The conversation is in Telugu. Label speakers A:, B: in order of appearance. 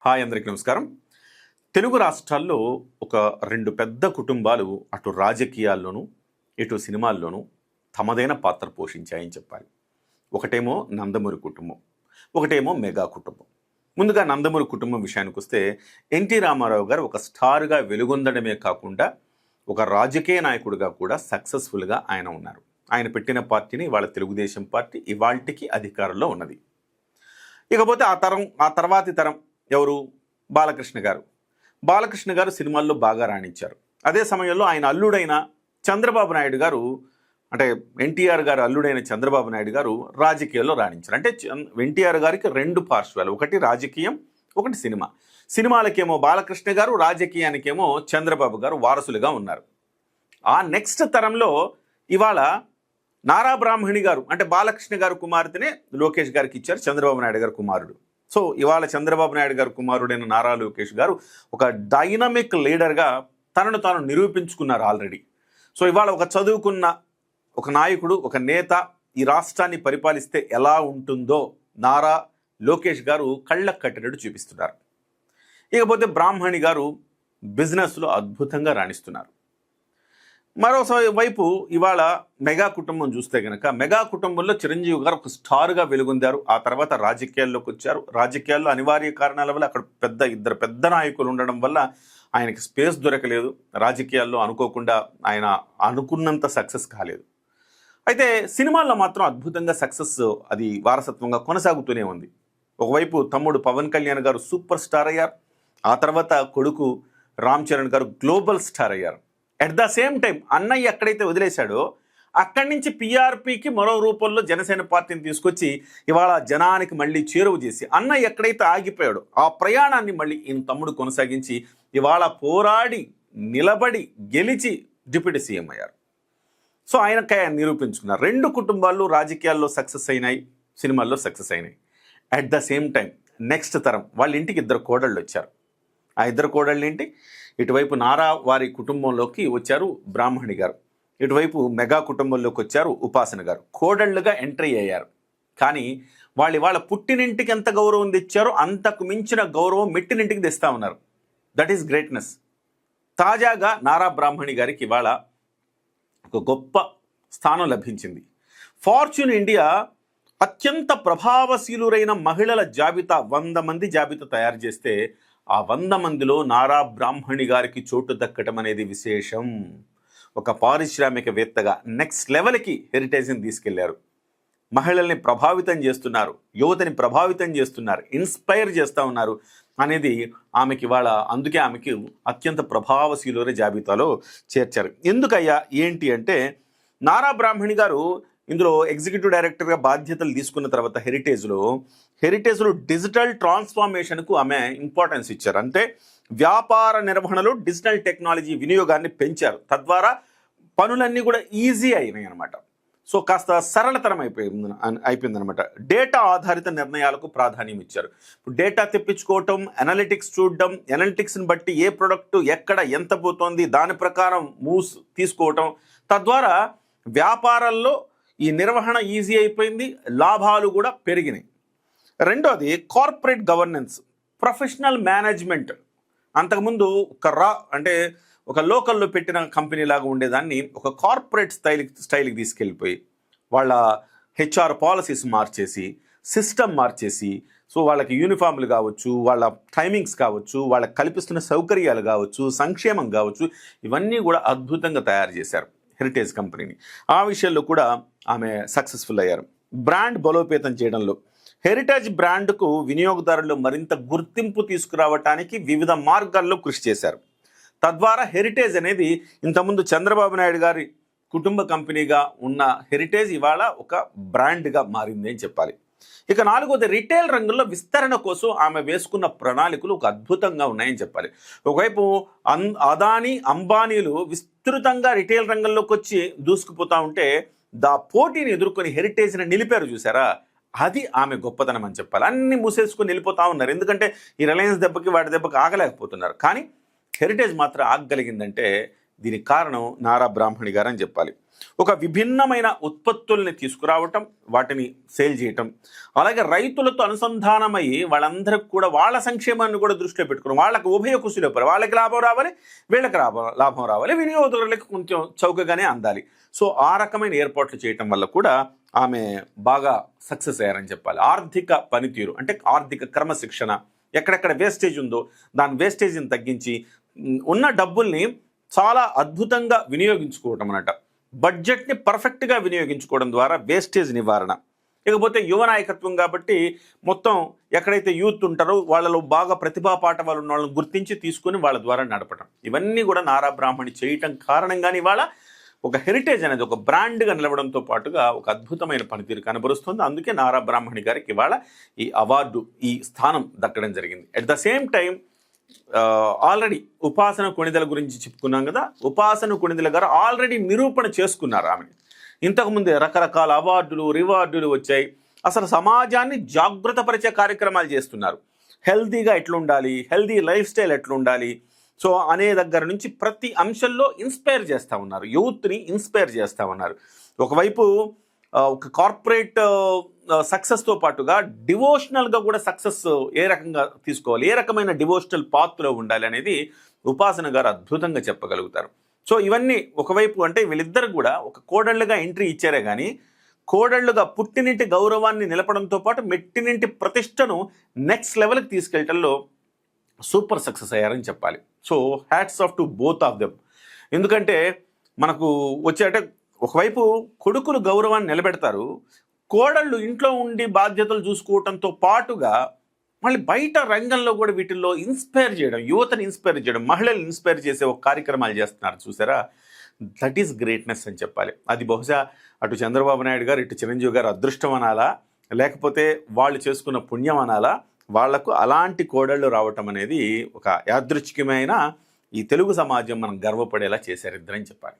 A: హాయ్ అందరికీ నమస్కారం. తెలుగు రాష్ట్రాల్లో ఒక 2 పెద్ద కుటుంబాలు అటు రాజకీయాల్లోనూ, ఇటు సినిమాల్లోనూ తమదైన పాత్ర పోషించాయని చెప్పాలి. ఒకటేమో నందమూరి కుటుంబం, ఒకటేమో మెగా కుటుంబం. ముందుగా నందమూరి కుటుంబం విషయానికొస్తే ఎన్టీ రామారావు గారు ఒక స్టార్గా వెలుగొందడమే కాకుండా ఒక రాజకీయ నాయకుడిగా కూడా సక్సెస్ఫుల్గా ఆయన ఉన్నారు. ఆయన పెట్టిన పార్టీని ఇవాళ తెలుగుదేశం పార్టీ ఇవాల్టికి అధికారంలో ఉన్నది. ఇకపోతే ఆ తర్వాతి తరం ఎవరు? బాలకృష్ణ గారు. బాలకృష్ణ గారు సినిమాల్లో బాగా రాణించారు. అదే సమయంలో ఆయన అల్లుడైన చంద్రబాబు నాయుడు గారు, అంటే ఎన్టీఆర్ గారు అల్లుడైన చంద్రబాబు నాయుడు గారు రాజకీయాల్లో రాణించారు. అంటే ఎన్టీఆర్ గారికి 2 పార్శ్వాలు, ఒకటి రాజకీయం, ఒకటి సినిమా. సినిమాలకేమో బాలకృష్ణ గారు, రాజకీయానికేమో చంద్రబాబు గారు వారసులుగా ఉన్నారు. ఆ నెక్స్ట్ తరంలో ఇవాళ నారా బ్రాహ్మణి గారు, అంటే బాలకృష్ణ గారు కుమార్తెనే లోకేష్ గారికి ఇచ్చారు, చంద్రబాబు నాయుడు గారు కుమారుడు. సో ఇవాళ చంద్రబాబు నాయుడు గారు కుమారుడైన నారా లోకేష్ గారు ఒక డైనమిక్ లీడర్గా తనను తాను నిరూపించుకున్నారు ఆల్రెడీ. సో ఇవాళ ఒక చదువుకున్న ఒక నాయకుడు, ఒక నేత ఈ రాష్ట్రాన్ని పరిపాలిస్తే ఎలా ఉంటుందో నారా లోకేష్ గారు కళ్ళకు కట్టినట్టు చూపిస్తున్నారు. ఇకపోతే బ్రాహ్మణి గారు బిజినెస్లో అద్భుతంగా రాణిస్తున్నారు. వైపు ఇవాళ మెగా కుటుంబం చూస్తే కనుక మెగా కుటుంబంలో చిరంజీవి గారు ఒక స్టార్గా వెలుగొందారు. ఆ తర్వాత రాజకీయాల్లోకి వచ్చారు. రాజకీయాల్లో అనివార్య కారణాల వల్ల అక్కడ ఇద్దరు పెద్ద నాయకులు ఉండడం వల్ల ఆయనకి స్పేస్ దొరకలేదు. రాజకీయాల్లో అనుకోకుండా ఆయన అనుకున్నంత సక్సెస్ కాలేదు. అయితే సినిమాల్లో మాత్రం అద్భుతంగా సక్సెస్ అది వారసత్వంగా కొనసాగుతూనే ఉంది. ఒకవైపు తమ్ముడు పవన్ కళ్యాణ్ గారు సూపర్ స్టార్ అయ్యారు. ఆ తర్వాత కొడుకు రామ్ చరణ్ గారు గ్లోబల్ స్టార్ అయ్యారు. అట్ ద సేమ్ టైం అన్నయ్య ఎక్కడైతే వదిలేశాడో అక్కడి నుంచి పీఆర్పీకి మరో రూపంలో జనసేన పార్టీని తీసుకొచ్చి ఇవాళ జనానికి మళ్ళీ చేరువ చేసి అన్నయ్య ఎక్కడైతే ఆగిపోయాడో ఆ ప్రయాణాన్ని మళ్ళీ ఈయన తమ్ముడు కొనసాగించి ఇవాళ పోరాడి నిలబడి గెలిచి డిప్యూటీ సీఎం అయ్యారు. సో ఆయనకై నిరూపించుకున్నారు. 2 కుటుంబాలు రాజకీయాల్లో సక్సెస్ అయినాయి, సినిమాల్లో సక్సెస్ అయినాయి. At the same time next తరం వాళ్ళ ఇంటికి 2 కోడళ్ళు వచ్చారు. ఆ 2 కోడళ్ళు ఏంటి? ఇటువైపు నారా వారి కుటుంబంలోకి వచ్చారు బ్రాహ్మణి గారు, ఇటువైపు మెగా కుటుంబంలోకి వచ్చారు ఉపాసన గారు. కోడళ్ళుగా ఎంట్రీ అయ్యారు. కానీ వాళ్ళ పుట్టినింటికి ఎంత గౌరవం తెచ్చారో అంతకు మించిన గౌరవం మెట్టినింటికి తెస్తా ఉన్నారు. That is greatness. తాజాగా నారా బ్రాహ్మణి గారికి ఇవాళ ఒక గొప్ప స్థానం లభించింది. ఫార్చ్యూన్ ఇండియా అత్యంత ప్రభావశీలురైన మహిళల జాబితా 100 మంది జాబితా తయారు చేస్తే ఆ 100 మందిలో నారా బ్రాహ్మణి గారికి చోటు దక్కటం అనేది విశేషం. ఒక పారిశ్రామికవేత్తగా నెక్స్ట్ లెవెల్కి హెరిటేజ్ని తీసుకెళ్లారు. మహిళల్ని ప్రభావితం చేస్తున్నారు, యువతని ప్రభావితం చేస్తున్నారు, ఇన్స్పైర్ చేస్తూ ఉన్నారు అనేది ఆమెకి ఇవాళ, అందుకే ఆమెకి అత్యంత ప్రభావశీలురైన జాబితాలో చేర్చారు. ఎందుకయ్యా ఏంటి అంటే నారా బ్రాహ్మణి గారు ఇందులో ఎగ్జిక్యూటివ్ డైరెక్టర్గా బాధ్యతలు తీసుకున్న తర్వాత హెరిటేజ్లో డిజిటల్ ట్రాన్స్ఫార్మేషన్కు ఆమె ఇంపార్టెన్స్ ఇచ్చారు. అంటే వ్యాపార నిర్వహణలో డిజిటల్ టెక్నాలజీ వినియోగాన్ని పెంచారు. తద్వారా పనులన్నీ కూడా ఈజీ అయినాయి అనమాట. సో కాస్త సరళతరం అయిపోయిందనమాట. డేటా ఆధారిత నిర్ణయాలకు ప్రాధాన్యం ఇచ్చారు. ఇప్పుడు డేటా తెప్పించుకోవటం, అనలిటిక్స్ చూడటం, అనలిటిక్స్ని బట్టి ఏ ప్రొడక్ట్ ఎక్కడ ఎంత పోతోంది దాని ప్రకారం మూవ్స్ తీసుకోవటం, తద్వారా వ్యాపారాల్లో ఈ నిర్వహణ ఈజీ అయిపోయింది, లాభాలు కూడా పెరిగినాయి. రెండోది కార్పొరేట్ గవర్నెన్స్, ప్రొఫెషనల్ మేనేజ్మెంట్. అంతకుముందు అంటే ఒక లోకల్లో పెట్టిన కంపెనీ లాగా ఉండేదాన్ని ఒక కార్పొరేట్ స్టైల్కి తీసుకెళ్ళిపోయి వాళ్ళ హెచ్ఆర్ పాలసీస్ మార్చేసి, సిస్టమ్ మార్చేసి, సో వాళ్ళకి యూనిఫామ్లు కావచ్చు, వాళ్ళ టైమింగ్స్ కావచ్చు, వాళ్ళకి కల్పిస్తున్న సౌకర్యాలు కావచ్చు, సంక్షేమం కావచ్చు, ఇవన్నీ కూడా అద్భుతంగా తయారు చేశారు హెరిటేజ్ కంపెనీని. ఆ విషయంలో కూడా ఆమె సక్సెస్ఫుల్ అయ్యారు. బ్రాండ్ బలోపేతం చేయడంలో హెరిటేజ్ బ్రాండ్కు వినియోగదారులు మరింత గుర్తింపు తీసుకురావటానికి వివిధ మార్గాల్లో కృషి చేశారు. తద్వారా హెరిటేజ్ అనేది ఇంతకుముందు చంద్రబాబు నాయుడు గారి కుటుంబ కంపెనీగా ఉన్న హెరిటేజ్ ఇవాళ ఒక బ్రాండ్గా మారింది అని చెప్పాలి. ఇక 4వది రిటైల్ రంగంలో విస్తరణ కోసం ఆమె వేసుకున్న ప్రణాళికలు ఒక అద్భుతంగా ఉన్నాయని చెప్పాలి. ఒకవైపు అదానీ, అంబానీలు విస్తృతంగా రిటైల్ రంగంలోకి వచ్చి దూసుకుపోతూ ఉంటే పోటీని ఎదుర్కొని హెరిటేజ్ని నిలిపారు చూసారా, అది ఆమె గొప్పతనం అని చెప్పాలి. అన్ని మూసేసుకొని వెళ్ళిపోతూ ఉన్నారు. ఎందుకంటే ఈ రిలయన్స్ దెబ్బకి వాటి దెబ్బకి ఆగలేకపోతున్నారు. కానీ హెరిటేజ్ మాత్రం ఆగగలిగిందంటే దీనికి కారణం నారా బ్రాహ్మణి గారు అని చెప్పాలి. ఒక విభిన్నమైన ఉత్పత్తుల్ని తీసుకురావటం, వాటిని సేల్ చేయటం, అలాగే రైతులతో అనుసంధానమయ్యి వాళ్ళందరికీ కూడా వాళ్ళ సంక్షేమాన్ని కూడా దృష్టిలో పెట్టుకుని వాళ్ళకి ఉభయ కుశలోపరి, వాళ్ళకి లాభం రావాలి, వీళ్ళకి లాభం రావాలి, వినియోగదారులకు కొంచెం చౌకగానే అందాలి. సో ఆ రకమైన ఏర్పాట్లు చేయటం వల్ల కూడా ఆమె బాగా సక్సెస్ అయ్యారని చెప్పాలి. ఆర్థిక పనితీరు అంటే ఆర్థిక క్రమశిక్షణ, ఎక్కడెక్కడ వేస్టేజ్ ఉందో దాని వేస్టేజ్ని తగ్గించి ఉన్న డబ్బుల్ని చాలా అద్భుతంగా వినియోగించుకోవటం అన్నమాట. బడ్జెట్ని పర్ఫెక్ట్గా వినియోగించుకోవడం ద్వారా వేస్టేజ్ నివారణ. ఇకపోతే యువ నాయకత్వం కాబట్టి మొత్తం ఎక్కడైతే యూత్ ఉంటారో వాళ్ళలో బాగా ప్రతిభా పాఠవాలు ఉన్న వాళ్ళని గుర్తించి తీసుకుని వాళ్ళ ద్వారా నడపడం, ఇవన్నీ కూడా నారా బ్రాహ్మణి చేయటం కారణంగానే ఇవాళ ఒక హెరిటేజ్ అనేది ఒక బ్రాండ్గా నిలవడంతో పాటుగా ఒక అద్భుతమైన పనితీరు కనబరుస్తుంది. అందుకే నారా బ్రాహ్మణి గారికి ఇవాళ ఈ అవార్డు, ఈ స్థానం దక్కడం జరిగింది. At the same time already ఉపాసన కొణిదెల గురించి చెప్పుకున్నాం కదా, ఉపాసన కొణిదెల గారు ఆల్రెడీ నిరూపణ చేసుకున్నారు ఆమెని. ఇంతకుముందే రకరకాల అవార్డులు, రివార్డులు వచ్చాయి. అసలు సమాజాన్ని జాగృతపరిచే కార్యక్రమాలు చేస్తున్నారు. హెల్తీగా ఎట్లుండాలి, హెల్తీ లైఫ్ స్టైల్ ఎట్లుండాలి, సో అనే దగ్గర నుంచి ప్రతి అంశంలో ఇన్స్పైర్ చేస్తూ ఉన్నారు, యూత్ని ఇన్స్పైర్ చేస్తూ ఉన్నారు. ఒకవైపు ఒక కార్పొరేట్ సక్సెస్తో పాటుగా డివోషనల్గా కూడా సక్సెస్ ఏ రకంగా తీసుకోవాలి, ఏ రకమైన డివోషనల్ పాత్రలో ఉండాలి అనేది ఉపాసన గారు అద్భుతంగా చెప్పగలుగుతారు. సో ఇవన్నీ ఒకవైపు అంటే వీళ్ళిద్దరు కూడా ఒక కోడళ్ళుగా ఎంట్రీ ఇచ్చారే కానీ కోడళ్ళుగా పుట్టినింటి గౌరవాన్ని నిలపడంతో పాటు మెట్టినింటి ప్రతిష్టను నెక్స్ట్ లెవెల్కి తీసుకెళ్ళటంలో సూపర్ సక్సెస్ అయ్యారని చెప్పాలి. So hats off to both of them. ఎందుకంటే మనకు వచ్చేట ఒకవైపు కొడుకులు గౌరవాన్ని నిలబెడతారు, కోడళ్ళు ఇంట్లో ఉండి బాధ్యతలు చూసుకోవడంతో పాటుగా మళ్ళీ బయట రంగంలో కూడా వీటిల్లో ఇన్స్పైర్ చేయడం, యువతని ఇన్స్పైర్ చేయడం, మహిళలు ఇన్స్పైర్ చేసే ఒక కార్యక్రమాలు చేస్తున్నారు చూసారా, దట్ ఈస్ గ్రేట్నెస్ అని చెప్పాలి. అది బహుశా అటు చంద్రబాబు నాయుడు గారు ఇటు చిరంజీవి గారు అదృష్టం అనాలా, లేకపోతే వాళ్ళు చేసుకున్న పుణ్యం అనాలా, వాళ్లకు అలాంటి కోడళ్ళు రావటం అనేది ఒక యాదృచ్ఛికమైన ఈ తెలుగు సమాజం మనం గర్వపడేలా చేశారు ఇద్దరని చెప్పాలి.